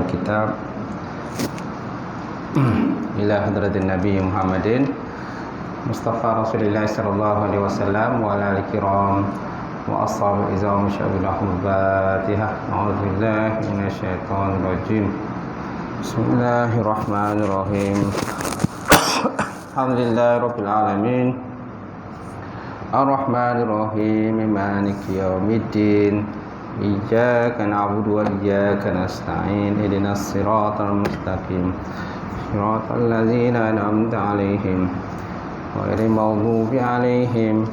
Kitab ila hadratin Nabi Muhammadin Mustafa Rasulullah sallallahu alaihi wasallam wa ala al-kiram wa ashabu izam syabillahul Fatihah. A'udzubillahi minasyaitonir rajim. Bismillahirrahmanirrahim. Alhamdulillahirabbil alamin. Ar-Rahmanir-Rahim. Maliki yaumiddin. Iyyaka na'budu wa iyyaka nasta'in. Ihdinas siratal mustaqim. Siratal ladzina an'amta 'alaihim ghairil maghdubi 'alaihim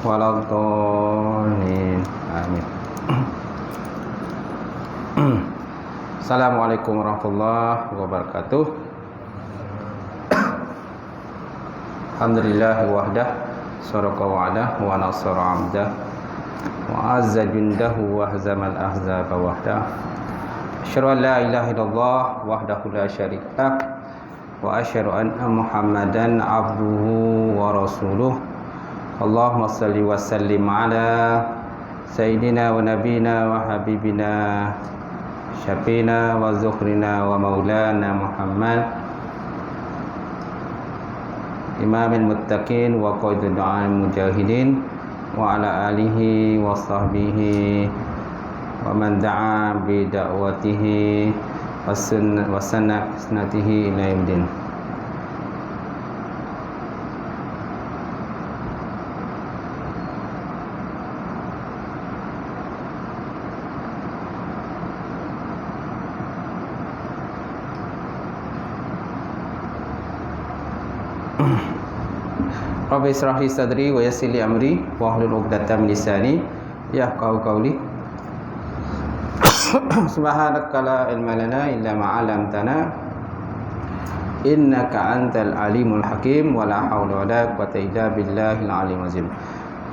waladdallin. Amin. Assalamualaikum warahmatullahi wabarakatuh. Alhamdulillah wahdah, sadaqa wa'dah wa nasara 'abdah wa azza jundahu wa hazamal ahzaba wahdah. Asyhadu an la ilaha illallah wahdahu la syarika wa asyhadu anna Muhammadan 'abduhu wa rasuluh. Allahumma shalli wa sallim ala sayyidina wa nabiyina wa habibina syafina wa zukhrina wa maulana Muhammad imamil muttaqin wa qaidul mujahidin wa ala alihi wa sahbihi wa man da'a bi da'watihi wa sunnatihi ila yaumil. Rabbi israh li sadri wa yassir li amri wa hlul 'uqdatam min lisani yafqahu qawli. Subhanaka la ilma lana illa ma 'allamtana innaka antal alimul hakim wa la haula wa la quwwata illa billahil aliyyil azim.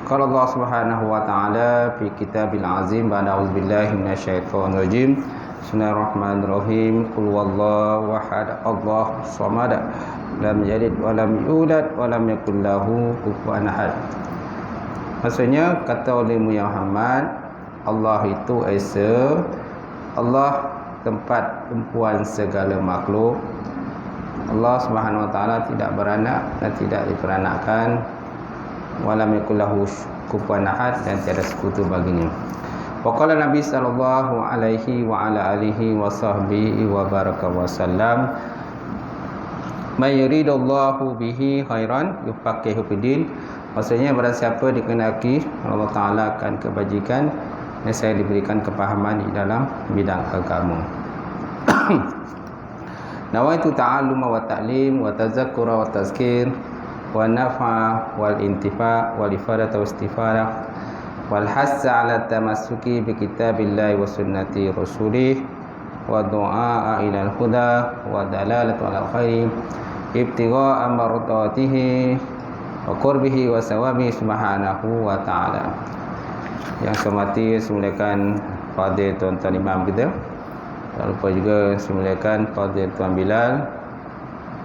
Qala Allah Subhanahu wa ta'ala fi kitabil azim ba'da auzubillahi minasyaitonir rajim. Bismillahirrahmanirrahim. Qul huwallahu ahad, Allahus samad, lam yalid wa lam yulad wa lam yakul lahu kufuwan ahad. Maksudnya kata oleh Muhammad, Allah itu esa, Allah tempat tumpuan segala makhluk. Allah Subhanahu wa taala tidak beranak dan tidak diperanakkan. Wa lam yakul lahu kufuwan ahad, dan tiada sekutu baginya. Wa qala Nabi sallallahu alaihi wa ala alihi wa sahbihi wa baraka wa sallam. May yuridullahu bihi khairan yufaqihu fiddin. Maksudnya barang siapa dikenaki Allah Taala akan kebajikan, dan saya diberikan kepahaman di dalam bidang agama. Nawaitu ta'alluma wa ta'lim wa tazakkura wa tazkir wa nafa wal intifa wal ifadata wa istifada wal hassa ala tamassuki bi kitabillahi wa sunnati rasulih wa du'a ila al-huda wa dalalatu ala khairi ibtigha'a mardatihi wa qurbihi wa sawabi subhanahu wa ta'ala. Yang semati semuliakan Fadil Tuan-Tuan Imam kita, tak lupa juga semuliakan Fadil Tuan Bilal,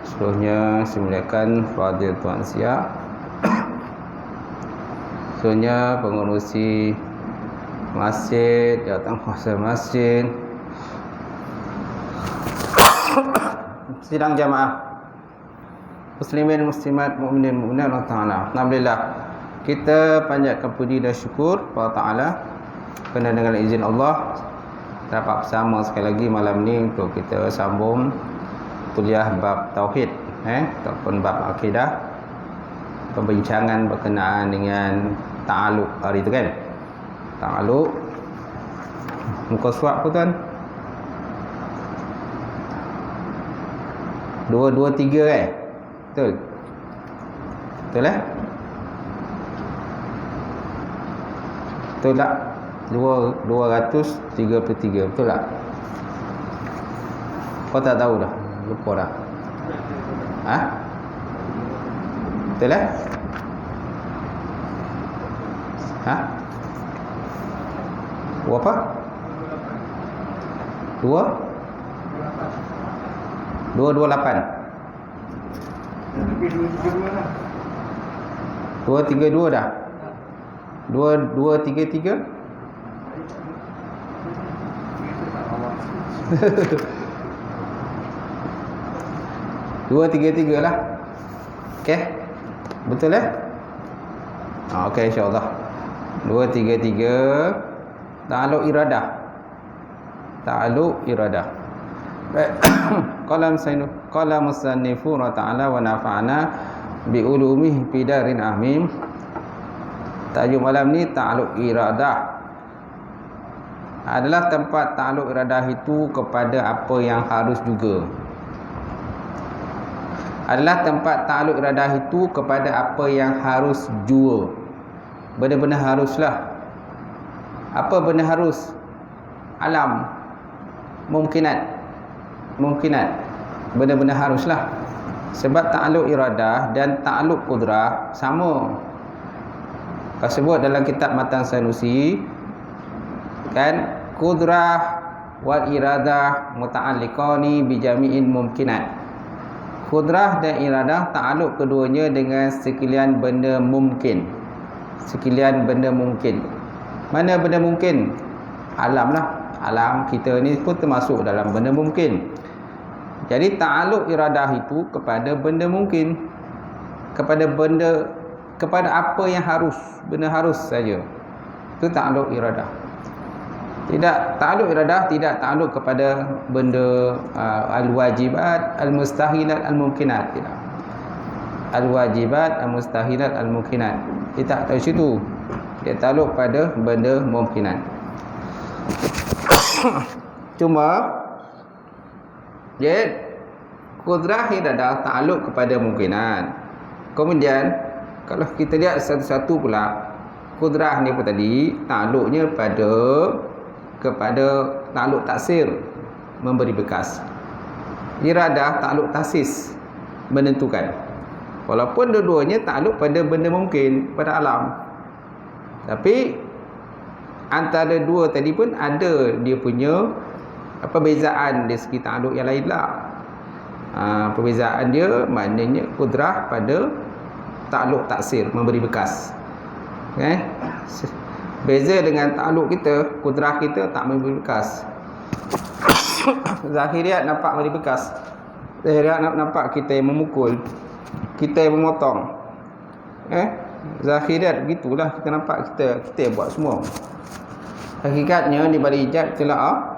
seluruhnya semuliakan Fadil Tuan Siap, seluruhnya pengurusi masjid, jawatan kuasa masjid, sidang jamaah muslimin muslimat mukminin mukminat Allah Taala. Alhamdulillah, kita panjatkan puji dan syukur kepada Taala kerana dengan izin Allah dapat bersama sekali lagi malam ni untuk kita sambung kuliah bab tauhid, ataupun bab akidah, pembincangan berkenaan dengan ta'alluq hari tu kan. Ta'alluq muka surat apa tuan? 223 kan? Betul? Betul lah? Betul tak? 233, betul tak? Kau tak tahu dah? Lupa dah? Ha? Betul lah? Ha? Berapa? 228. 232 dah. 233. Dua, tiga lah. Okey. Betul okey, insya-Allah. 2, 3, 3. Ta'alluq iradah. Ta'alluq iradah. Baik. Qala musannifu wa ta'ala wa nafa'ana bi ulumihi fi darin amin. Tajuk malam ni ta'alluq iradah. Adalah tempat ta'alluq iradah itu kepada apa yang harus juga. Adalah tempat ta'alluq iradah itu kepada apa yang harus jua. Benda-benda haruslah. Apa benda harus? Alam. Mungkinat. Benda-benda haruslah. Sebab ta'alluq iradah dan ta'alluq qudrah sama. Kau sebut dalam kitab Matan Sanusi kan, qudrah wal iradah muta'alliqani bi jami'in mumkinat. Qudrah dan iradah ta'alluq keduanya dengan sekalian benda mungkin. Mana benda mungkin? Alam lah. Alam kita ni pun termasuk dalam benda mungkin. Jadi ta'alluq iradah itu kepada benda mungkin. Kepada apa yang harus. Benda harus saja. Itu ta'alluq iradah. Ta'alluq iradah tidak ta'alluq kepada benda al-wajibat, al-mustahilat, al-mumkinat. Tidak. Al-wajibat, al-mustahilat, al-mumkinat. Tidak tahu situ. Dia ta'alluq pada benda mumkinat. Cuma qudrah iradah ta'alluq kepada mungkinat. Kemudian kalau kita lihat satu-satu pula, qudrah ni pun tadi ta'alluqnya kepada ta'alluq taksir, memberi bekas. Iradah ta'alluq taksis, menentukan. Walaupun dua-duanya ta'alluq pada benda mungkin, pada alam. Tapi antara dua tadi pun ada dia punya perbezaan dari segi ta'alluq yang lain lah. Perbezaan dia maknanya qudrah pada ta'alluq taksir, memberi bekas. Beza dengan ta'alluq kita, qudrah kita tak memberi bekas. Zahiriat nampak memberi bekas. Zahiriat nampak kita yang memukul, kita yang memotong. Zahiriat begitulah, kita nampak kita yang buat semua. Hakikatnya di balik hijab itulah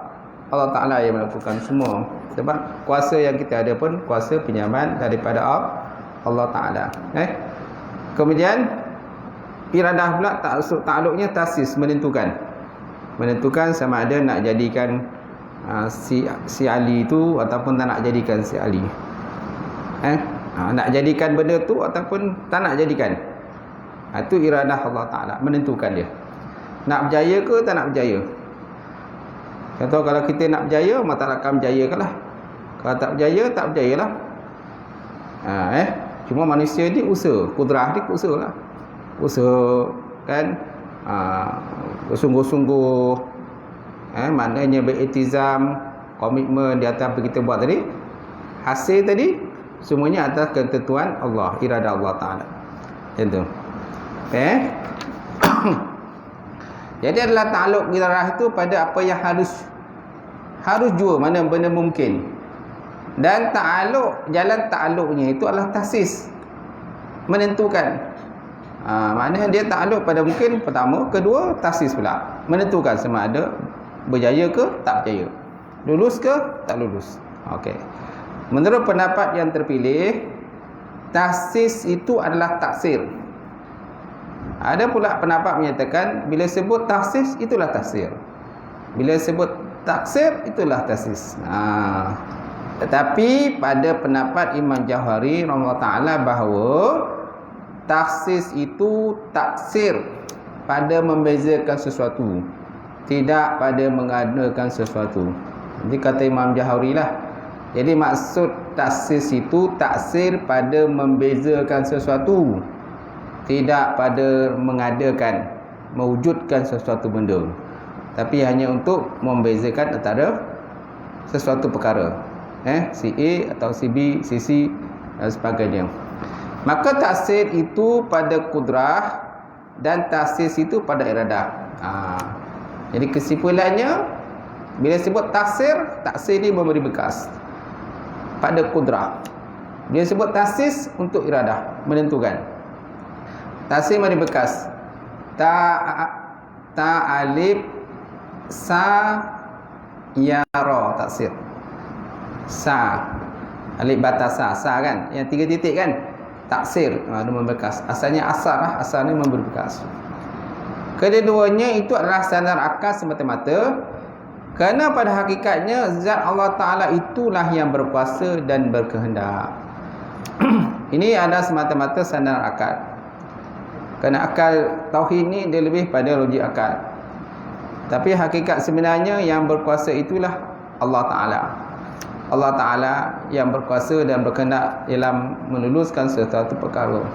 Allah Ta'ala yang melakukan semua. Sebab kuasa yang kita ada pun kuasa pinjaman daripada Allah Ta'ala. Kemudian iradah pula ta'alluqnya tasis, menentukan sama ada nak jadikan si Ali itu ataupun tak nak jadikan si Ali. Nak jadikan benda tu ataupun tak nak jadikan. Itu iradah Allah Ta'ala, menentukan dia. Nak berjaya ke tak nak berjaya. Contoh kalau kita nak berjaya, maka tak akan berjayakan lah. Kalau tak berjaya, tak berjayalah. Cuma manusia ni usaha, qudrah dia usaha lah. Usaha kan, bersungguh-sungguh, maknanya beritizam, komitmen di atas apa kita buat tadi. Hasil tadi semuanya atas ketentuan Allah, iradah Allah Ta'ala. Macam tu. Jadi adalah ta'alluq iradah itu pada apa yang harus jua, mana benda mungkin. Dan jalan ta'alluqnya itu adalah taksis, menentukan. Maknanya dia ta'alluq pada mungkin pertama, kedua taksis pula, menentukan sama ada berjaya ke tak berjaya, lulus ke tak lulus. Okey. Menurut pendapat yang terpilih, taksis itu adalah taksir. Ada pula pendapat menyatakan bila sebut taksis itulah taksir, bila sebut taksir itulah taksis. Tetapi pada pendapat Imam Jauhari rahimahullah ta'ala bahawa taksis itu taksir pada membezakan sesuatu, tidak pada mengadakan sesuatu. Jadi kata Imam Jauhari lah. Jadi maksud taksis itu taksir pada membezakan sesuatu, tidak pada mengadakan, mewujudkan sesuatu benda, tapi hanya untuk membezakan antara sesuatu perkara, si A atau si B, si C dan sebagainya. Maka taksir itu pada qudrah dan taksis itu pada iradah. Jadi kesimpulannya, Bila sebut taksir, taksir ni memberi bekas pada kudrah. Bila sebut tasis, untuk iradah, menentukan. Taksir memberi bekas. Ta alif sa ya ra, taksir. Sa alif batasa, sa kan, yang 3 titik kan, taksir, dia memberi bekas. Asalnya asar lah, asal ni memberi bekas. Kedua-duanya itu adalah standar akal semata-mata, kerana pada hakikatnya zat Allah Ta'ala itulah yang berkuasa dan berkehendak. Ini adalah semata-mata standar akal. Kerana akal tauhid ni dia lebih pada logik akal. Tapi hakikat sebenarnya yang berkuasa itulah Allah Ta'ala. Allah Ta'ala yang berkuasa dan berkehendak dalam meluluskan sesuatu perkara.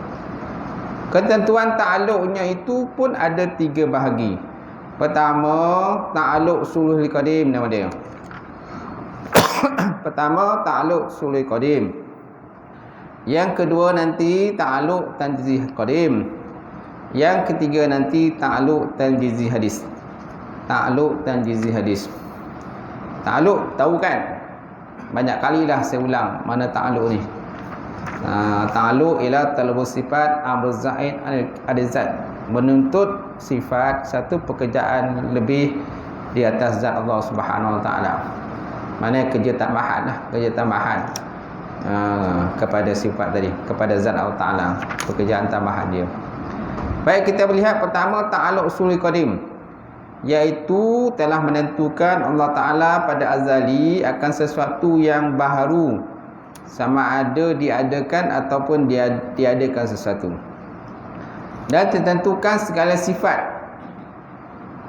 Ketentuan ta'alluqnya itu pun ada 3 bahagi. Pertama, ta'alluq sulhul qadim nama dia. Pertama, ta'alluq sulhul qadim. Yang kedua nanti ta'alluq tanjizih qadim. Yang ketiga nanti ta'alluq tanjizih hadis. Ta'alluq tanjizih hadis. Ta'alluq tahu kan? Banyak kali dah saya ulang mana ta'alluq ni. Ta'alluq ila talabus sifat amr zaid adizat, menuntut sifat satu pekerjaan lebih di atas zat Allah Subhanahu Wa Taala. Mana kerja tambahan lah, kerja tambahan kepada sifat tadi, kepada zat Allah Taala, pekerjaan tambahan dia. Baik, kita melihat pertama ta'alluq usulul qadim, iaitu telah menentukan Allah Taala pada azali akan sesuatu yang baharu, sama ada diadakan ataupun diadakan sesuatu. Dan ditentukan segala sifat.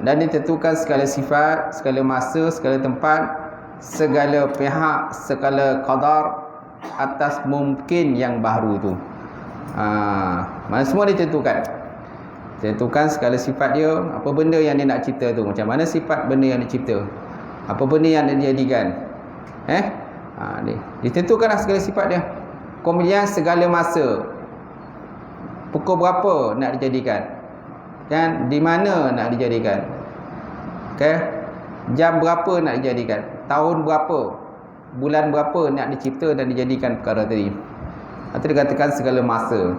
Dan ditentukan segala sifat, segala masa, segala tempat, segala pihak, segala qadar atas mungkin yang baru itu. Mana semua ditentukan. Tentukan segala sifat dia, apa benda yang dia nak cipta tu, macam mana sifat benda yang dia cipta, apa benda yang dia jadikan. Ditentukanlah segala sifat dia. Kemudian segala masa, pukul berapa nak dijadikan, kan, di mana nak dijadikan, jam berapa nak dijadikan, tahun berapa, bulan berapa nak dicipta dan dijadikan perkara tadi. Atau dikatakan segala masa.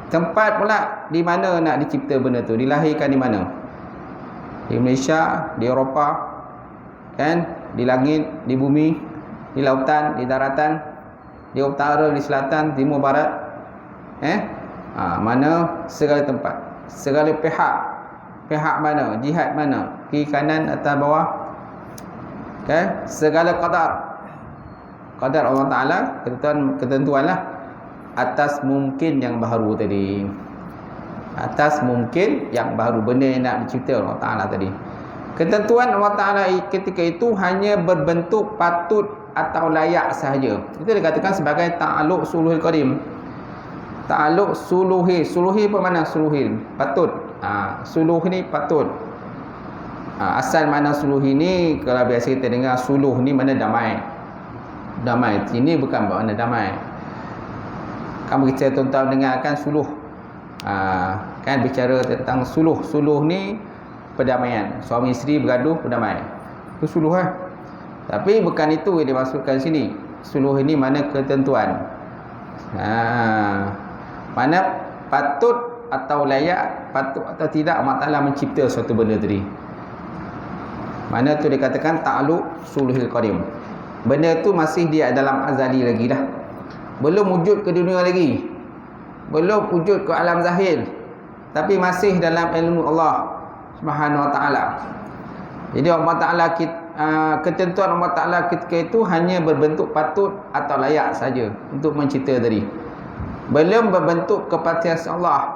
Tempat pula, di mana nak dicipta benda tu, dilahirkan di mana, di Malaysia, di Eropah, kan, di langit, di bumi, di lautan, di daratan, di utara, di selatan, timur, barat, mana segala tempat, segala pihak, pihak mana, jihad mana, kiri kanan atas bawah, segala qadar Allah Ta'ala, ketentuan lah atas mungkin yang baru tadi, atas mungkin yang baru, benda yang nak dicipta Allah Ta'ala tadi. Ketentuan Allah Ta'ala ketika itu hanya berbentuk patut atau layak sahaja. Itu dikatakan sebagai ta'alluq suluhil qadim. Ta'alluq suluhi. Suluhi apa makna suluhi? Patut. Suluh ni patut. Asal makna suluhi ni, kalau biasa kita dengar suluh ni makna damai. Damai. Ini bukan makna damai. Kamu kita tuan-tuan dengarkan suluh. Kan bicara tentang suluh. Suluh ni perdamaian. Suami isteri bergaduh, berdamai. Itu suluh lah. Tapi bukan itu yang dimaksudkan sini. Suluh ini mana ketentuan. Mana patut atau layak, patut atau tidak Allah Ta'ala mencipta suatu benda tadi. Mana tu dikatakan ta'alluq suluhil qadim. Benda tu masih dia dalam azali lagi dah. Belum wujud ke dunia lagi. Belum wujud ke alam zahir. Tapi masih dalam ilmu Allah Subhanahu Wa Ta'ala. Jadi Allah Ta'ala, ketentuan Allah Ta'ala ketika itu hanya berbentuk patut atau layak saja untuk mencipta tadi. Belum berbentuk kepastian Allah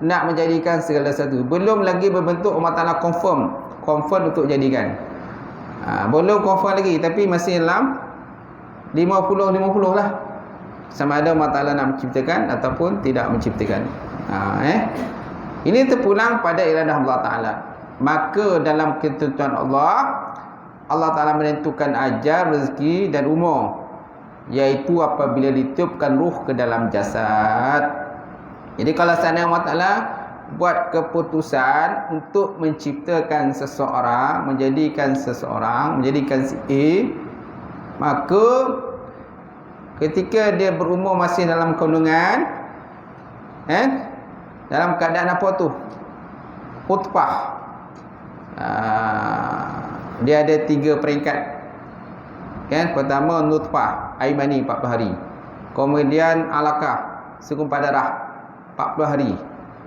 nak menjadikan segala sesuatu. Belum lagi berbentuk Allah Ta'ala confirm untuk jadikan. Belum confirm lagi, tapi masih dalam 50-50 lah. Sama ada Allah Ta'ala nak menciptakan ataupun tidak menciptakan. Ini terpulang pada iradah Allah Ta'ala. Maka dalam ketentuan Allah Ta'ala menentukan ajal, rezeki dan umur, iaitu apabila ditiupkan ruh ke dalam jasad. Jadi kalau seandainya Allah Ta'ala buat keputusan untuk menciptakan seseorang, menjadikan si A, maka ketika dia berumur masih dalam kandungan, dalam keadaan apa tu? Utpah. Dia ada 3 peringkat. Pertama nutfah, air mani 40 hari. Kemudian alaqah, segumpal darah 40 hari.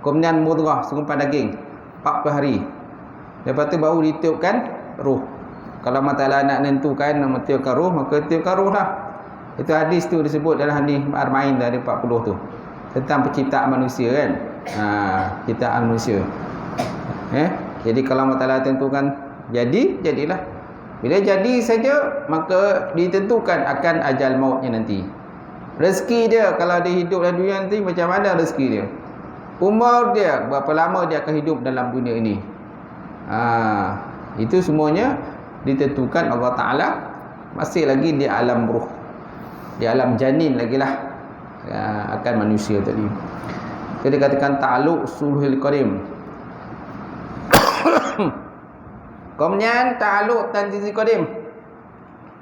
Kemudian mudghah, segumpal daging 40 hari. Lepas tu baru ditiupkan ruh. Kalau Allah Ta'ala nak nentukan nama tiupkan ruh, maka tiupkan ruh lah. Itu hadis tu disebut dalam hadis Ar-Ma'in dari 40 tu, tentang penciptaan manusia kan. Ciptaan manusia. Jadi kalau Allah Ta'ala tentukan jadilah. Bila jadi saja, maka ditentukan akan ajal mautnya nanti. Rezeki dia, kalau dia hidup dalam dunia nanti, macam mana rezeki dia? Umur dia, berapa lama dia akan hidup dalam dunia ini. Itu semuanya ditentukan Allah Ta'ala. Masih lagi di alam ruh, di alam janin lagi lah, akan manusia tadi. Kita katakan ta'alluq sulhul qadim. Kemudian ta'alluq tanjizil qadim,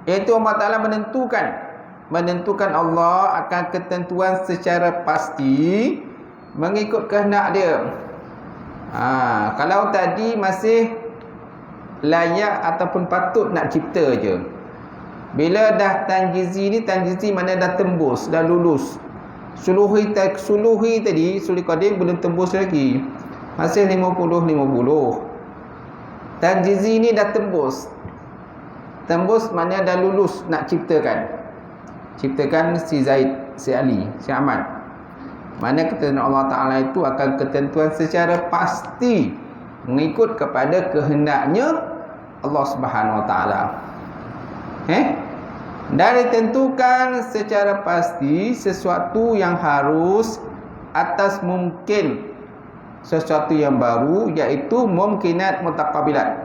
iaitu Allah Ta'ala menentukan Allah akan ketentuan secara pasti mengikut kehendak dia. Kalau tadi masih layak ataupun patut nak cipta je, bila dah tanjizi mana dah tembus, dah lulus. Suluhi tadi, sulh qadim belum tembus lagi, masih 50. Tanjizi ni dah tembus maknanya dah lulus nak ciptakan si Zaid, si Ali, si Ahmad. Mana ketentuan Allah Ta'ala itu akan ketentuan secara pasti mengikut kepada kehendaknya Allah Subhanahu Wa Ta'ala. Dan ditentukan secara pasti sesuatu yang harus atas mungkin sesuatu yang baru, iaitu mumkinat mutaqabilat.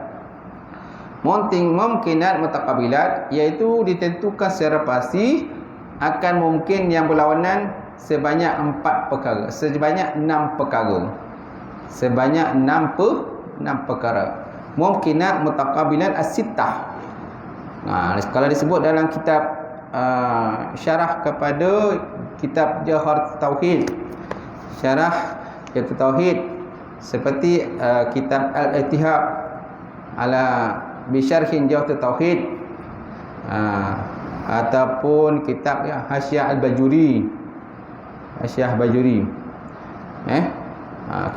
Mumkinat mutaqabilat iaitu ditentukan secara pasti akan mungkin yang berlawanan sebanyak 6 perkara. Mumkinat mutaqabilat as-sittah. Kalau disebut dalam kitab syarah kepada kitab Jawharatul Tauhid, syarah Jawharatul Tauhid, seperti kitab Al-Ittihab ala bisyarhin Jawharatul Tauhid, ataupun kitab Hasyiah Al-Bajuri,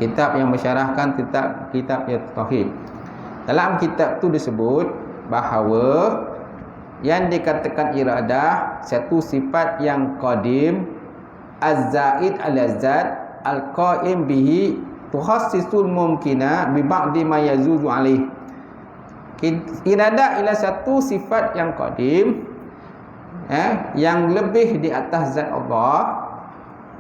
kitab yang mensyarahkan kitab Jawharatul Tauhid. Dalam kitab tu disebut bahawa yang dikatakan iradah satu sifat yang qadim, az-zaid al-zat al-qaim bihi, tukhassisul mumkina bi ba'di ma yazuzu alaih. Iradah ialah satu sifat yang qadim, yang lebih di atas zat Allah,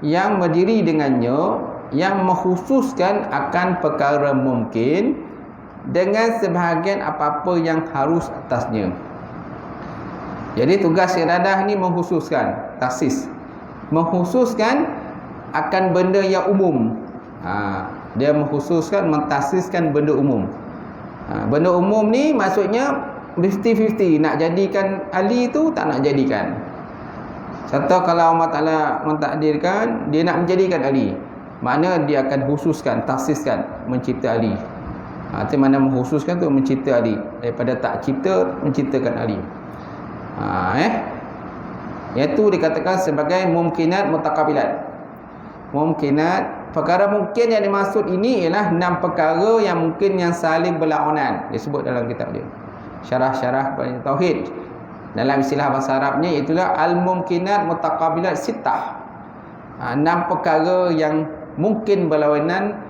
yang berdiri dengannya, yang mengkhususkan akan perkara mungkin dengan sebahagian apa-apa yang harus atasnya. Jadi tugas iradah ni mengkhususkan, taksis, mengkhususkan akan benda yang umum. Dia mengkhususkan, mentaksiskan benda umum. Benda umum ni maksudnya 50-50, nak jadikan Ali tu tak nak jadikan. Serta kalau Allah Ta'ala mentakdirkan dia nak menjadikan Ali, makna dia akan khususkan, taksiskan mencipta Ali. Itu mana mengkhususkan tu mencipta Ali, daripada tak cipta menciptakan Ali. Iaitu dikatakan sebagai mumkinat mutaqabilat. Mumkinat, perkara mungkin yang dimaksud ini ialah 6 perkara yang mungkin yang saling berlawanan, disebut dalam kitab dia Syarah Tauhid. Dalam istilah bahasa Arabnya itulah al-mumkinat mutaqabilat sittah. 6 perkara yang mungkin berlawanan,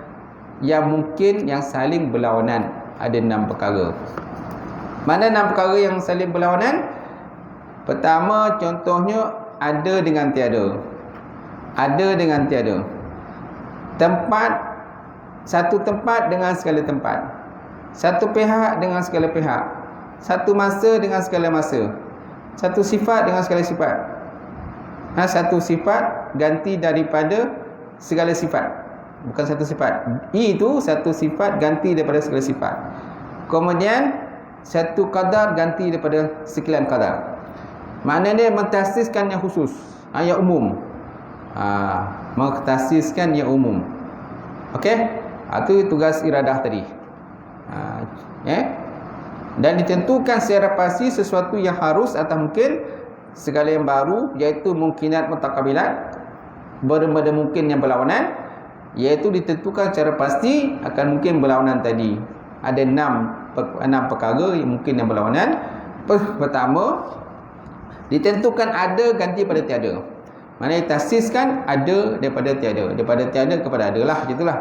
yang mungkin yang saling berlawanan. Ada 6 perkara. Mana 6 perkara yang saling berlawanan? Pertama, contohnya ada dengan tiada. Ada dengan tiada. Tempat, satu tempat dengan segala tempat. Satu pihak dengan segala pihak. Satu masa dengan segala masa. Satu sifat dengan segala sifat. Satu sifat ganti daripada segala sifat. bukan satu sifat. Itu satu sifat ganti daripada segala sifat. Kemudian satu qadar ganti daripada sekian qadar. Maknanya mentasiskan yang khusus, yang umum. Mentasiskan yang umum. Okey? Itu tugas iradah tadi. Dan ditentukan secara pasti sesuatu yang harus atau mungkin, segala yang baru, iaitu mungkinat mutaqabilat, benda mungkin yang berlawanan, iaitu ditentukan secara pasti akan mungkin berlawanan tadi. Ada 6 perkara yang mungkin yang berlawanan. Pertama, ditentukan ada ganti pada tiada. Maknanya tasiskan ada daripada tiada, daripada tiada kepada ada lah, gitulah.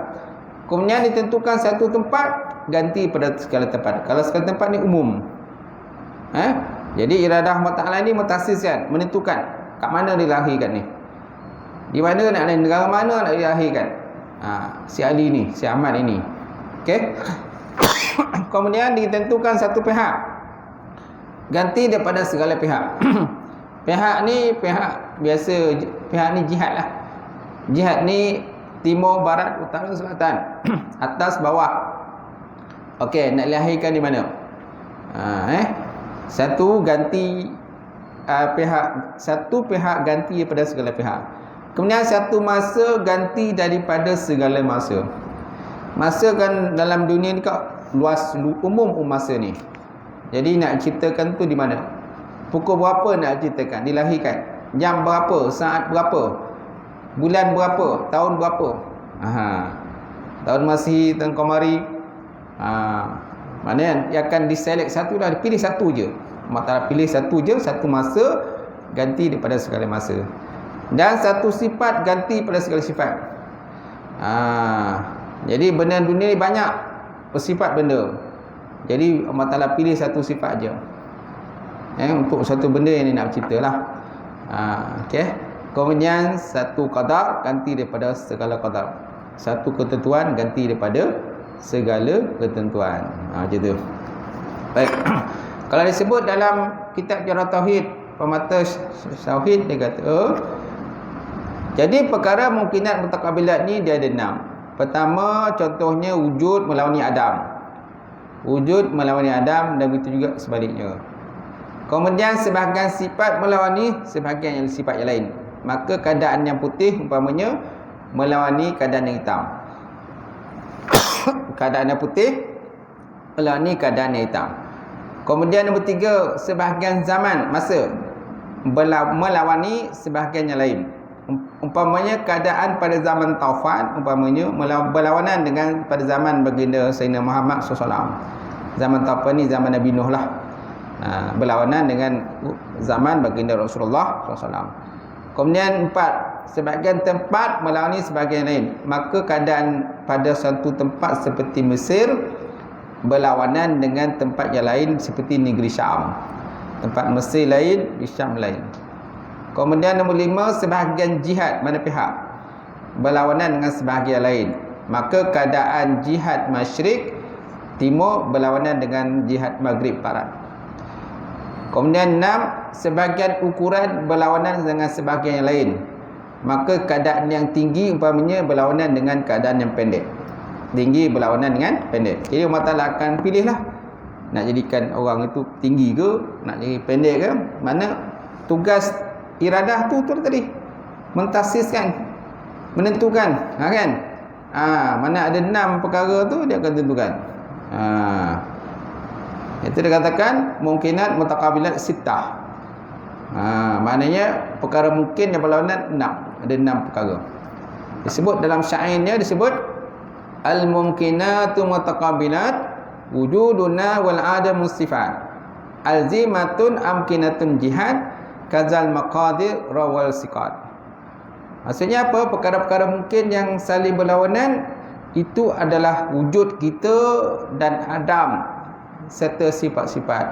Kemudian ditentukan satu tempat ganti pada segala tempat. Kalau segala tempat ni umum. Jadi iradah Allah Ta'ala ni mentasiskan, menentukan kat mana dilahirkan ni. Di mana nak lain, negara mana nak dilahirkan. Si Ali ni, si Ahmad ini. Okey. Kemudian ditentukan satu pihak ganti daripada segala pihak. Pihak ni pihak biasa, pihak ni jihad lah. Jihad ni timur, barat, utara, selatan, atas, bawah. Okey, nak lahirkan di mana? Satu ganti satu pihak ganti daripada segala pihak. Kemudian satu masa ganti daripada segala masa. Masa kan dalam dunia ni luas, umum masa ni. Jadi nak ciptakan tu di mana? Pukul berapa nak ciptakan, dilahirkan? Jam berapa, saat berapa, bulan berapa, tahun berapa? Tahun Masihi, tahun Qamari. Maknanya dia akan diselect satu lah, pilih satu je. Allah pilih satu je, satu masa ganti daripada segala masa. Dan satu sifat ganti pada segala sifat. Jadi benda dunia ni banyak bersifat benda. Jadi Allah Ta'ala pilih satu sifat je untuk satu benda yang dia nak cipta lah. Okay. Kemudian satu qadar ganti daripada segala qadar. Satu ketentuan ganti daripada segala ketentuan. Macam tu. Baik. Kalau disebut dalam kitab Jarah Tauhid, pemata Tauhid, dia kata, jadi perkara mungkinat mutaqabilat ni dia ada 6. Pertama, contohnya wujud melawani Adam. Wujud melawani Adam, dan begitu juga sebaliknya. Kemudian sebahagian sifat melawani sebahagian yang sifat yang lain. Maka keadaan yang putih umpamanya melawani keadaan yang hitam. Keadaan yang putih melawani keadaan yang hitam. Kemudian nombor 3, sebahagian zaman, masa melawani sebahagian yang lain. Umpamanya keadaan pada zaman Taufan, umpamanya berlawanan dengan pada zaman baginda Sayyidina Muhammad SAW. Zaman Taufan ni zaman Nabi Nuh lah. Berlawanan dengan zaman baginda Rasulullah SAW. Kemudian 4, sebahagian tempat melawani sebahagian lain. Maka keadaan pada satu tempat seperti Mesir berlawanan dengan tempat yang lain seperti negeri Syam. Tempat Mesir lain, di Syam lain. Kemudian nombor 5, sebahagian jihad mana pihak berlawanan dengan sebahagian lain. Maka keadaan jihad masyrik timur berlawanan dengan jihad maghrib barat. Kemudian 6, sebahagian ukuran berlawanan dengan sebahagian yang lain. Maka keadaan yang tinggi umpamanya berlawanan dengan keadaan yang pendek. Tinggi berlawanan dengan pendek. Jadi Allah Ta'ala akan pilihlah nak jadikan orang itu tinggi ke, nak jadi pendek ke. Mana tugas iradah tu tadi mentasiskan, menentukan, kan? Mana ada 6 perkara tu dia akan tentukan. Itu dikatakan mungkinat mutaqabilat sittah. Maknanya perkara mungkin yang berlawanan 6. Ada 6 perkara. Disebut dalam syairnya, disebut al-mumkinatu mutaqabilat wujuduna wal adamu sifat alzimatun amkinatun jihad kazal maqadir rawal siqat. Maksudnya apa? Perkara-perkara mungkin yang saling berlawanan itu adalah wujud kita dan Adam serta sifat-sifat,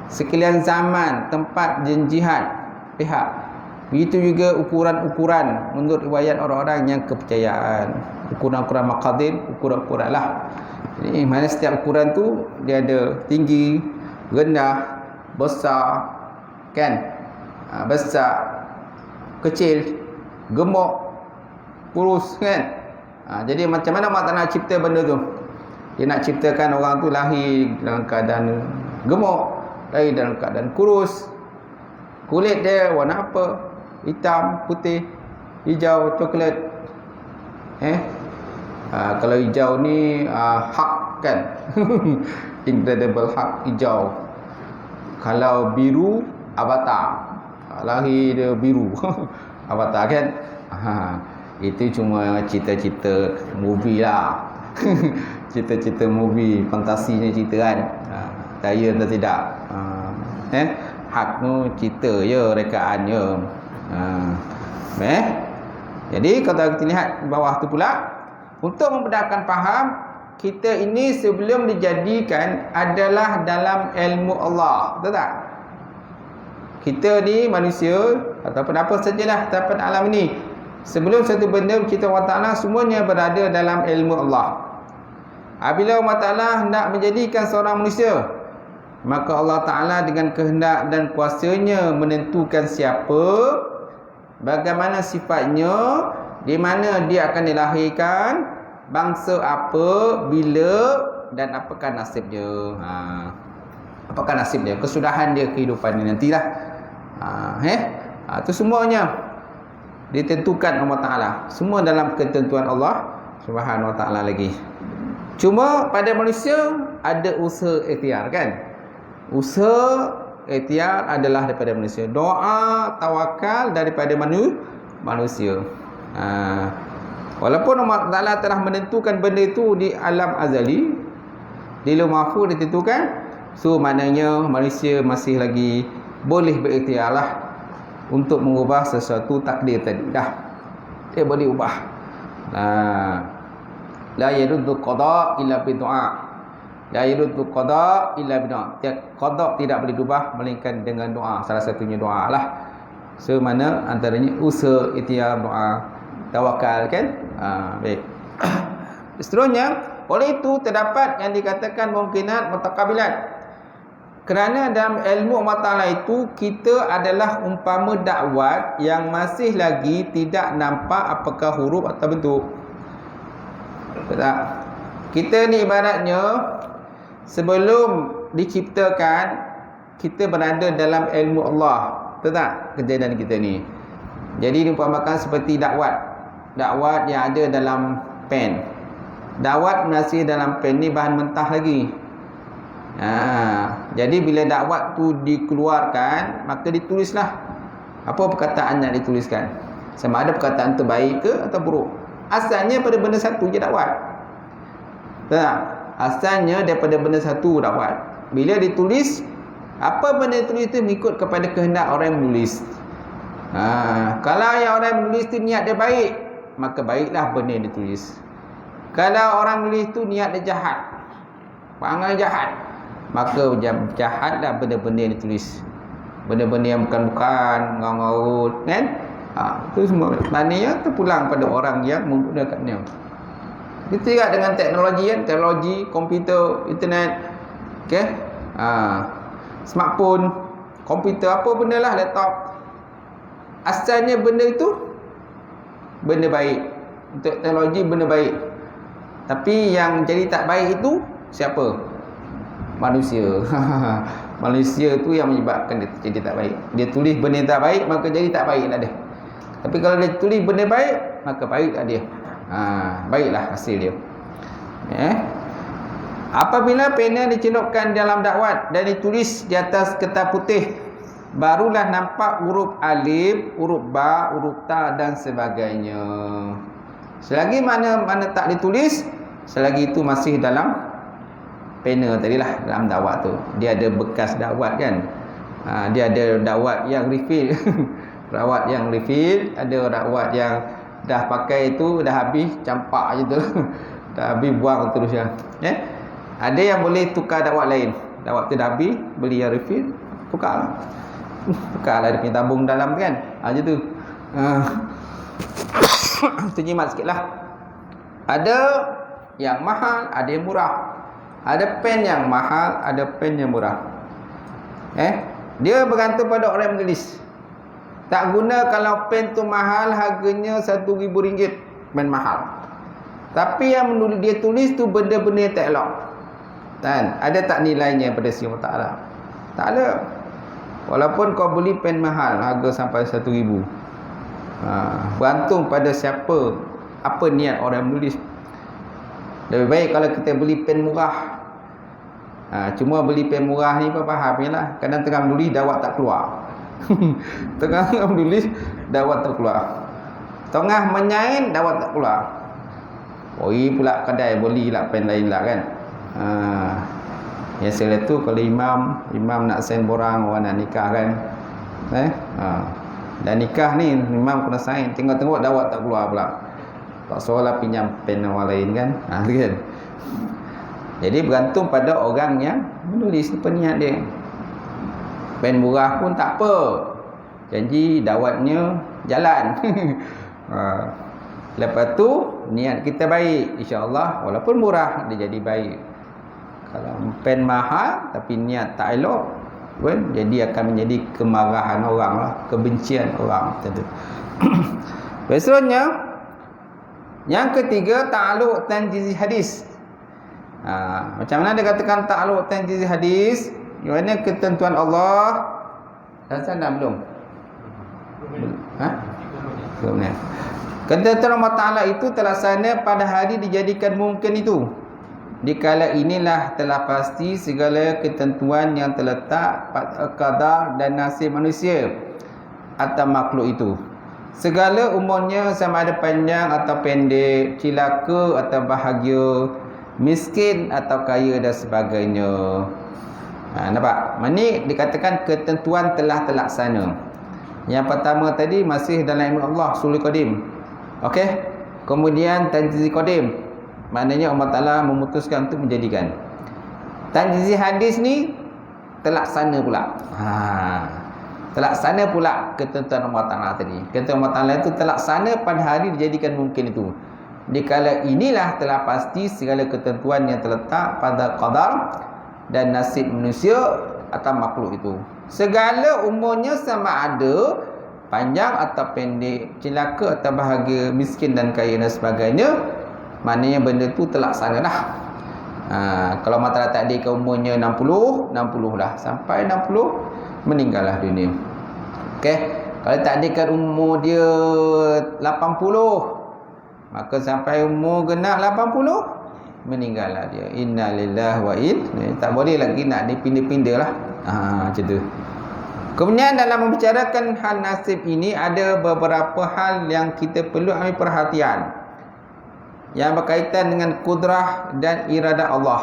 sekalian zaman, tempat dan jihad pihak. Begitu juga ukuran-ukuran menurut riwayat orang-orang yang kepercayaan. Ukuran-ukuran maqadir, ukuran-ukuran lah. Jadi mana setiap ukuran tu dia ada tinggi, rendah, besar, kan? Besar, kecil, gemuk, kurus, kan? Jadi macam mana Allah Ta'ala cipta benda tu? Dia nak ciptakan orang tu lahir dalam keadaan gemuk, lahir dalam keadaan kurus. Kulit dia warna apa? Hitam, putih, hijau, coklat. Kalau hijau ni hak kan. Incredible hak hijau. Kalau biru, avatar. Lahir dia biru. Avatar kan. Itu cuma cita-cita movie lah. Cita-cita movie, fantasinya cerita kan. Daya atau tidak. Hak tu cerita je, rekaan je. Jadi kalau kita lihat bawah tu pula, untuk memudahkan faham, kita ini sebelum dijadikan adalah dalam ilmu Allah. Betul tak? Kita ni manusia ataupun apa sajalah tahapan alam ini, sebelum satu benda dicipta Allah Ta'ala, semuanya berada dalam ilmu Allah. Apabila Allah Ta'ala hendak menjadikan seorang manusia, maka Allah Ta'ala dengan kehendak dan kuasanya menentukan siapa, bagaimana sifatnya, di mana dia akan dilahirkan, bangsa apa, bila, dan apakah nasib dia. Apakah nasib dia, kesudahan dia kehidupan dia nantilah. Itu semuanya ditentukan Allah Ta'ala. Semua dalam ketentuan Allah Subhanahu Wa Ta'ala lagi. Cuma pada manusia ada usaha ikhtiar kan. Usaha ikhtiar adalah daripada manusia. Doa, tawakal daripada manusia. Walaupun Allah Ta'ala telah menentukan benda itu di alam azali, di Lauh Mahfuz ditentukan, so maknanya manusia masih lagi boleh berikhtiar lah untuk mengubah sesuatu takdir tadi. Dia boleh ubah. La yaruddu qada illa bi du'a. La yaruddu qada illa bi du'a. Qada tidak boleh diubah melainkan dengan doa. Salah satunya doa lah. So mana antaranya usaha, ikhtiar, doa, tawakal kan. Baik. Seterusnya, oleh itu terdapat yang dikatakan mungkinat mutaqabilat. Kerana dalam ilmu Allah Ta'ala itu, kita adalah umpama dakwat yang masih lagi tidak nampak apakah huruf atau bentuk. Betul tak? Kita ni ibaratnya sebelum diciptakan, kita berada dalam ilmu Allah. Betul tak? Kejadian kita ni. Jadi diumpamakan seperti dakwat. Dakwat yang ada dalam pen. Dakwat masih dalam pen ni bahan mentah lagi. Jadi bila dakwat tu dikeluarkan, maka ditulislah apa perkataan yang dituliskan. Sama ada perkataan terbaik ke atau buruk. Asalnya pada benda satu je dakwat. Tak? Asalnya daripada benda satu dakwat. Bila ditulis, apa benda ditulis itu mengikut kepada kehendak orang yang menulis. Kalau yang orang yang menulis tu niat dia baik, maka baiklah benda yang ditulis. Kalau orang menulis tu niat dia jahat, perangai jahat, maka jahatlah benda-benda yang ditulis. Benda-benda yang bukan-bukan, ngarut-ngarut kan? Itu semua maknanya terpulang pada orang yang menggunakannya. Kita juga dengan teknologi kan, teknologi, komputer, internet, okey, smartphone, komputer, apa benda lah, laptop. Asalnya benda itu benda baik. Untuk teknologi benda baik. Tapi yang jadi tak baik itu siapa? Manusia. Manusia tu yang menyebabkan dia jadi tak baik. Dia tulis benda yang tak baik, maka jadi tak baiklah dia. Tapi kalau dia tulis benda baik, maka baiklah dia. Baiklah hasil dia. Apabila pena dicelupkan dalam dakwat dan ditulis di atas kertas putih, barulah nampak huruf alif, huruf ba, huruf ta dan sebagainya. Selagi mana tak ditulis, selagi itu masih dalam pena tadilah, dalam dakwat tu. Dia ada bekas dakwat kan. Dia ada dakwat yang refill. Dakwat yang refill, ada dakwat yang dah pakai itu, dah habis, campak je tu. Dah habis, buang terus ya. Ada yang boleh tukar dakwat lain. Dakwat tu dah habis, beli yang refill, tukarlah. Tukarlah dia punya tabung dalam kan. Macam tu. Terjimat sikit lah. Ada yang mahal, ada yang murah. Ada pen yang mahal, ada pen yang murah. Dia bergantung pada orang yang menulis. Tak guna kalau pen tu mahal, harganya RM1,000, pen mahal. Tapi yang dia tulis tu benda-benda yang tak elok. Kan? Ada tak nilainya pada sisi Allah Ta'ala? Tak ada. Walaupun kau beli pen mahal, harga sampai 1,000. Bergantung pada siapa, apa niat orang menulis. Lebih baik kalau kita beli pen murah. Cuma beli pen murah ni pun faham je lah. Kadang tengah menulis dawat tak keluar. Tengah menulis dawat tak keluar. Tengah menyain dawat tak keluar. Oi pula kedai belilah pen lain lah kan. Yang selain tu kalau imam nak sign borang orang nak nikah kan. Dan nikah ni imam kena sign, tengok-tengok dawat tak keluar pula. Tak soalah pinjam pen orang lain kan. Kan. Jadi bergantung pada orang yang menulis peniat dia. Pen murah pun tak apa. Janji dawatnya jalan. Lepas tu niat kita baik, insya-Allah walaupun murah dia jadi baik. Kalau pen mahal tapi niat tak elok, kan jadi akan menjadi kemarahan orang lah, kebencian orang tentu. Besoknya yang ketiga ta'alluq tanjizi hadis. Macam mana dia katakan ta'alluq tanjizi hadis? Yang mana ketentuan Allah. Dah sana belum? Belum ni. Ketentuan Allah Ta'ala itu terlaksana pada hari dijadikan mungkin itu. Dikala inilah telah pasti segala ketentuan yang terletak pada qadar dan nasib manusia atau makhluk itu. Segala umurnya sama ada panjang atau pendek, cilaka atau bahagia, miskin atau kaya dan sebagainya. Nampak? Ini dikatakan ketentuan telah terlaksana. Yang pertama tadi masih dalam ilmu Allah, sulul qadim. Okey. Kemudian tanjizi qadim. Maknanya Allah Ta'ala memutuskan untuk menjadikan. Tanjizi hadis ni terlaksana pula. Terlaksana pula ketentuan Allah Ta'ala tadi. Ketentuan Allah Ta'ala itu terlaksana pada hari dijadikan mungkin itu. Dikala inilah telah pasti segala ketentuan yang terletak pada qadar dan nasib manusia atau makhluk itu. Segala umurnya sama ada panjang atau pendek, cilaka atau bahagia, miskin dan kaya dan sebagainya. Maknanya benda tu terlaksana lah. Kalau Allah Ta'ala takdirkan umurnya 60 lah. Sampai 60 meninggallah dunia. Okey. Kalau takdirkan umur dia 80, maka sampai umur genap 80 meninggallah dia. Inna lillahi wa inna. Tak boleh lagi nak dipindah-pindah lah. Macam tu. Kemudian dalam membicarakan hal nasib ini ada beberapa hal yang kita perlu ambil perhatian. Yang berkaitan dengan kudrah dan iradah Allah.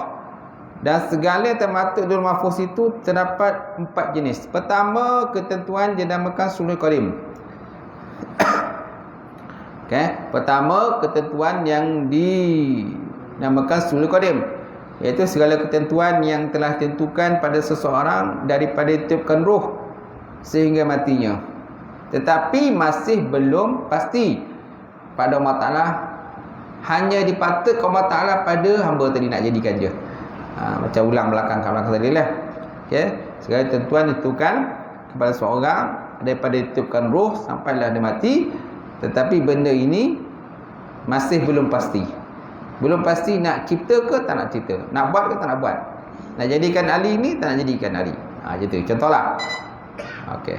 Dan segala termasuk dalam mahfuz itu terdapat 4 jenis. Pertama, ketentuan dinamakan sulul qadim. Pertama, ketentuan yang dinamakan sulul qadim, iaitu segala ketentuan yang telah ditentukan pada seseorang daripada ditiupkan ruh sehingga matinya, tetapi masih belum pasti pada Allah Ta'ala. Hanya dipatutkan Allah Ta'ala pada hamba tadi nak jadikan je. Macam ulang belakang tadi lah. Segala tentuan ditentukan kepada seorang daripada ditiupkan roh sampailah dia mati, tetapi benda ini masih belum pasti. Belum pasti nak cipta ke tak nak cipta, nak buat ke tak nak buat, nak jadikan Ali ni tak nak jadikan Ali. Macam tu contohlah. Okey,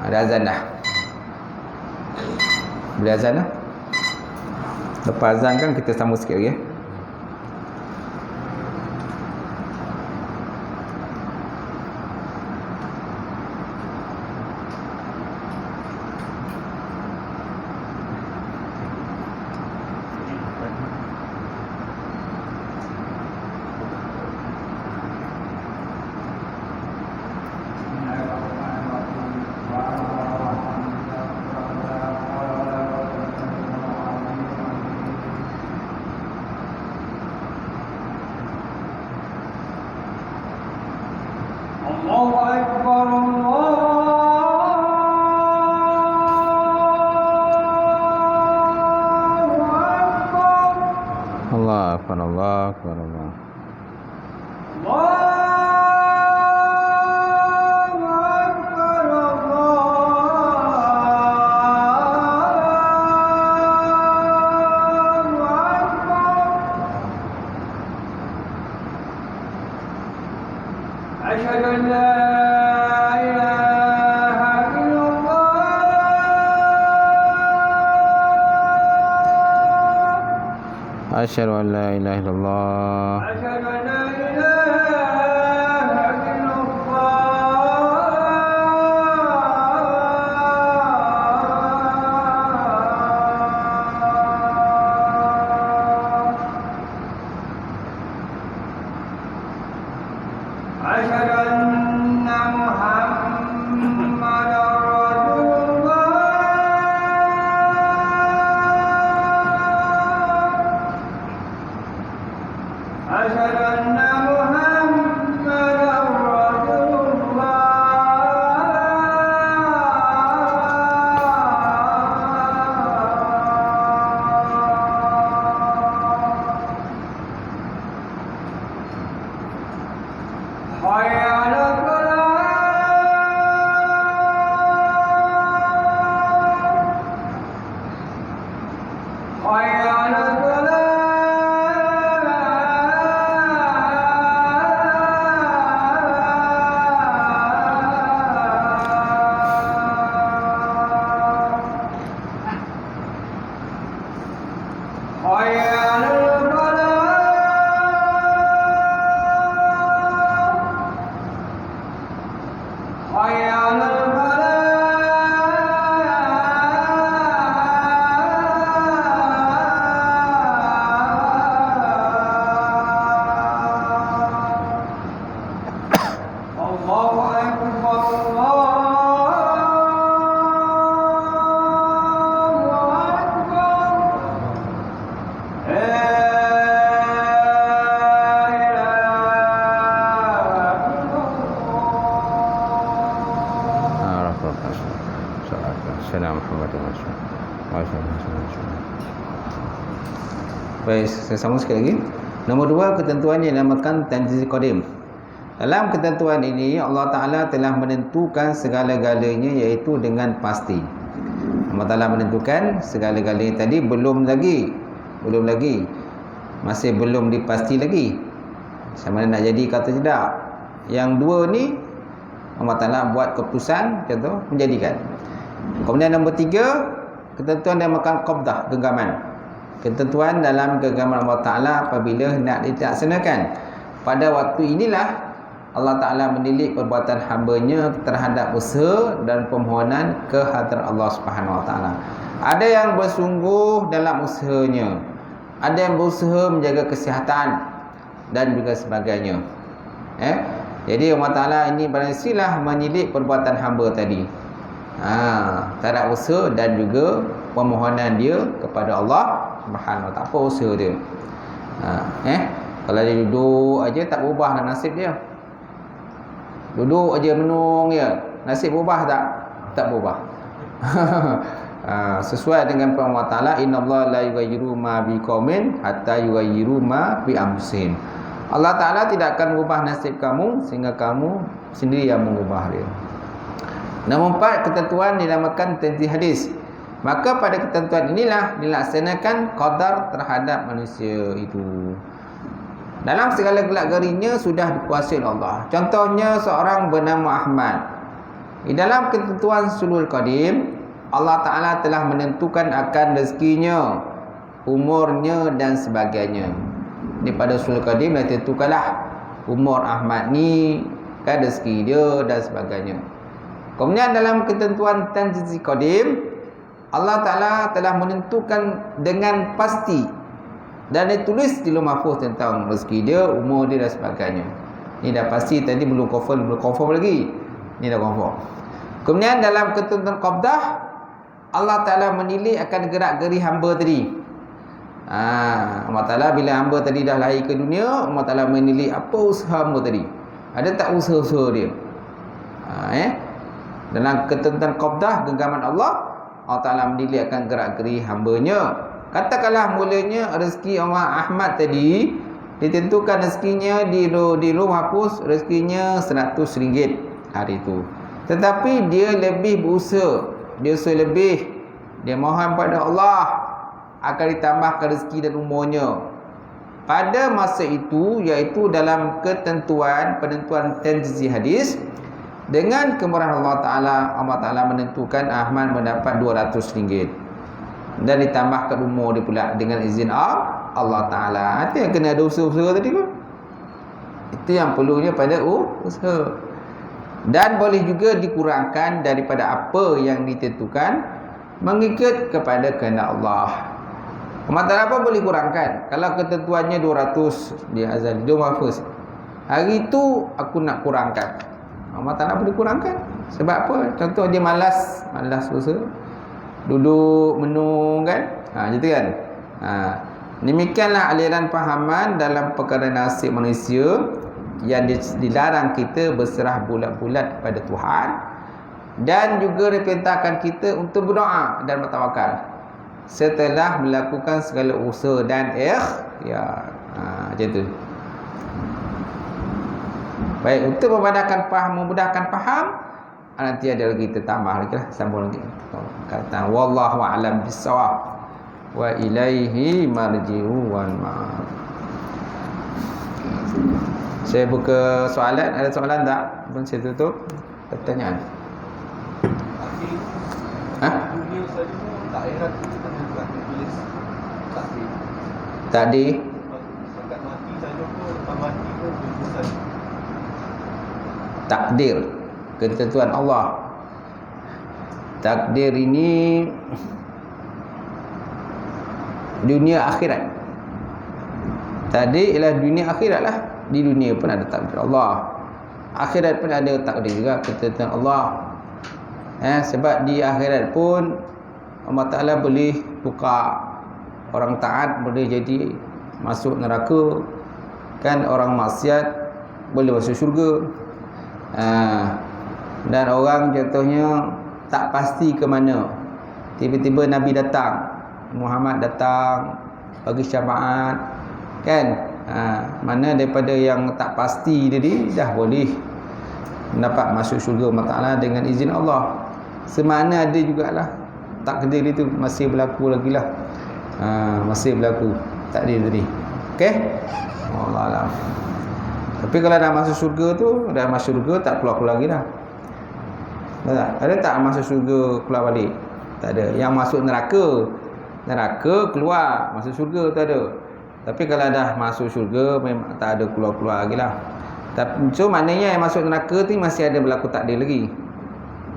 ada azan dah. Bila azan dah? Lepas azan kan kita sambung sikit lagi. Asyhadu an la ilaha illallah. أشهد أن لا إله إلا الله أشهد أن محمدا رسول الله أشهد أن محمدا رسول الله حي على الصلاة حي على الصلاة حي على الفلاح حي على الفلاح الله أكبر الله أكبر لا إله إلا الله Salam Muhammad Baik, saya sambung sekali lagi. Nombor 2, ketentuan yang dinamakan tanjiz qadim. Dalam ketentuan ini Allah Ta'ala telah menentukan segala-galanya iaitu dengan pasti. Allah Ta'ala menentukan segala-galanya tadi belum lagi masih belum dipasti lagi sama ada nak jadi kata tidak. Yang dua ni Allah Ta'ala buat keputusan contoh menjadikan. Kemudian nombor 3, ketentuan yang makan qabdah, genggaman. Ketentuan dalam genggaman Allah Ta'ala apabila nak dilaksanakan. Pada waktu inilah Allah Ta'ala menilik perbuatan hamba-Nya terhadap usaha dan permohonan ke hadirat Allah Subhanahu Wa Ta'ala. Ada yang bersungguh dalam usahanya, ada yang berusaha menjaga kesihatan dan juga sebagainya. Jadi Allah Ta'ala ini berhasillah menilik perbuatan hamba tadi. Terhadap usaha dan juga permohonan dia kepada Allah Subhanahu Wa Ta'ala. Apa usaha dia? Kalau dia duduk aja tak berubah nasib dia. Duduk aja menung ya, nasib berubah tak? Tak berubah. Sesuai dengan firman Allah Ta'ala, innallaha la yughayyiru ma biqaumin hatta yughayyiru ma bi anfusihim. Allah Ta'ala tidak akan mengubah nasib kamu sehingga kamu sendiri yang mengubah dia. Nombor 4, ketentuan dinamakan tanzih hadis. Maka pada ketentuan inilah dilaksanakan qadar terhadap manusia itu. Dalam segala gelak-gerinya sudah dikuasai Allah. Contohnya seorang bernama Ahmad. Di dalam ketentuan sulul qadim, Allah Ta'ala telah menentukan akan rezekinya, umurnya dan sebagainya. Ini pada sulul qadim ditentukanlah umur Ahmad ni, kan rezeki dia dan sebagainya. Kemudian dalam ketentuan tanjiz qadim, Allah Ta'ala telah menentukan dengan pasti dan ditulis di lauh mahfuz tentang rezeki dia, umur dia dan sebagainya. Ini dah pasti, tadi belum confirm lagi. Ini dah confirm. Kemudian dalam ketentuan qabdah, Allah Ta'ala menilik akan gerak-geri hamba tadi. Allah Ta'ala bila hamba tadi dah lahir ke dunia, Allah Ta'ala menilik apa usaha hamba tadi. Ada tak usaha-usaha dia? Dalam ketentuan qabdah, genggaman Allah, Allah Ta'ala menilik akan gerak-geri hambanya. Katakanlah mulanya rezeki orang Ahmad tadi ditentukan rezekinya di lauh mahfuz, rezekinya RM100 hari itu. Tetapi dia lebih berusaha, dia usaha lebih, dia mohon pada Allah akan ditambahkan rezeki dan umurnya. Pada masa itu, iaitu dalam penentuan tanjiz hadis, dengan kemurahan Allah Ta'ala menentukan Ahmad mendapat RM200 dan ditambahkan umur dia pula dengan izin Allah Allah Ta'ala. Itu yang kena ada usaha-usaha tadi tu. Itu yang perlunya pada usaha. Dan boleh juga dikurangkan daripada apa yang ditentukan mengikut kepada kehendak Allah. Masalah apa boleh kurangkan? Kalau ketentuannya 200 di azan, dia mahfuz. Hari tu aku nak kurangkan. Masalah boleh kurangkan. Sebab apa? Contoh dia malas usaha. Duduk menung kan? Gitu kan? Demikianlah aliran pahaman dalam perkara nasib manusia yang dilarang kita berserah bulat-bulat kepada Tuhan, dan juga diperintahkan kita untuk berdoa dan bertawakal setelah melakukan segala usaha dan macam tu. Baik, untuk memudahkan faham, nanti ada lagi kita tambah lagi lah, sambung lagi kata wallahu a'lam bissawab wa ilaihi marji'u wal ma'ab. Saya buka soalan. Ada soalan tak? Sebelum saya tutup pertanyaan. Dunia saja pun tak heran kita juga tulis takdir. Takdir. Setakat mati saja pun, lepas mati pun tulisan. Takdir, ketentuan Allah. Takdir ini dunia akhirat. Tadi ialah dunia akhirat lah. Di dunia pun ada takdir Allah, akhirat pun ada takdir juga, ketentuan Allah. Sebab di akhirat pun Allah Ta'ala boleh tukar. Orang taat boleh jadi masuk neraka, kan? Orang maksiat boleh masuk syurga. Dan orang contohnya tak pasti ke mana, tiba-tiba Nabi datang, Muhammad datang bagi syafaat, kan? Mana daripada yang tak pasti tadi dah boleh dapat masuk syurga Allah Ta'ala dengan izin Allah. Semana ada jugalah takdir itu masih berlaku lagi lah. Masih berlaku takdir tadi. Okey? Wallahualam. Tapi kalau dah masuk syurga tu, dah masuk syurga tak keluar-keluar lagi dah. Ada tak masuk syurga keluar balik? Tak ada. Yang masuk neraka keluar, masuk syurga tu ada. Tapi kalau dah masuk syurga memang tak ada keluar-keluar lagi lah. So maknanya yang masuk neraka tu masih ada berlaku takdir lagi.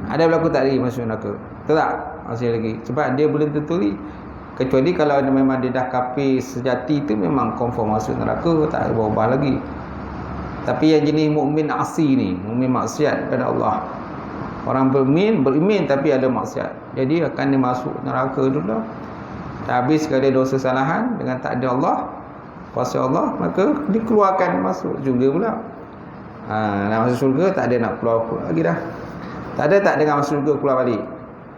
Ada berlaku takdir masuk neraka. Betul tak? Masih lagi. Sebab dia belum tentu ni. Kecuali kalau memang dia dah kafir sejati tu, memang confirm masuk neraka, tak ada berubah lagi. Tapi yang jenis mukmin asi ni, mukmin maksiat kepada Allah. Orang beriman tapi ada maksiat, jadi akan dia masuk neraka dulu. Habis kalau dia dosa kesalahan dengan takdir Allah, kuasa Allah, maka dikeluarkan masuk syurga pula. Nak masuk syurga tak ada nak keluar lagi dah. Tak ada dengan masuk syurga keluar balik.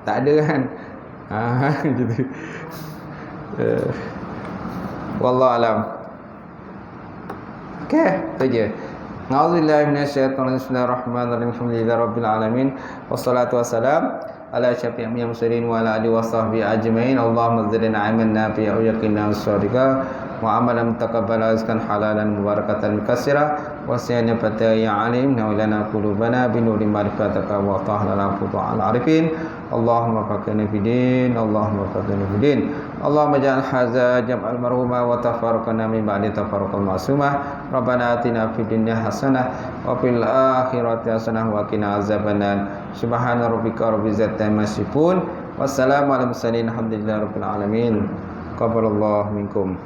Tak ada kan? Gitu. Wallahu alam. Okey, tu je. A'udzubillahi minasyaitonir rajim. Bismillahirrahmanirrahim. Alhamdulillahirabbil alamin. Wassalatu wassalam ala syafi'il mursalin wa ala alihi washabbihi ajmain. Allahumma zidna 'ilman nafi'a wa yaqina as-sadiqa wa amalan mutaqabbala, rizqan halalan mubarakatan katsira wa siyana fataya alim nawlana qulubana bi nuri ma'rifatika wa tahlala futu'al arifin. Allahumma faqihna fid din, Allahumma faqihna fid din. Allahumma ja'al hadza jam'al marhuma wa tafarraqna min ba'di tafarruqal ma'sumah. Rabbana atina fid dunya hasanah wa fil akhirati hasanah wa qina azabannar. Subhana rabbika rabbil izzati amma yasifun. Wassalamu ala mursalin. Alhamdulillahirabbil alamin. Qabbalallahu minkum.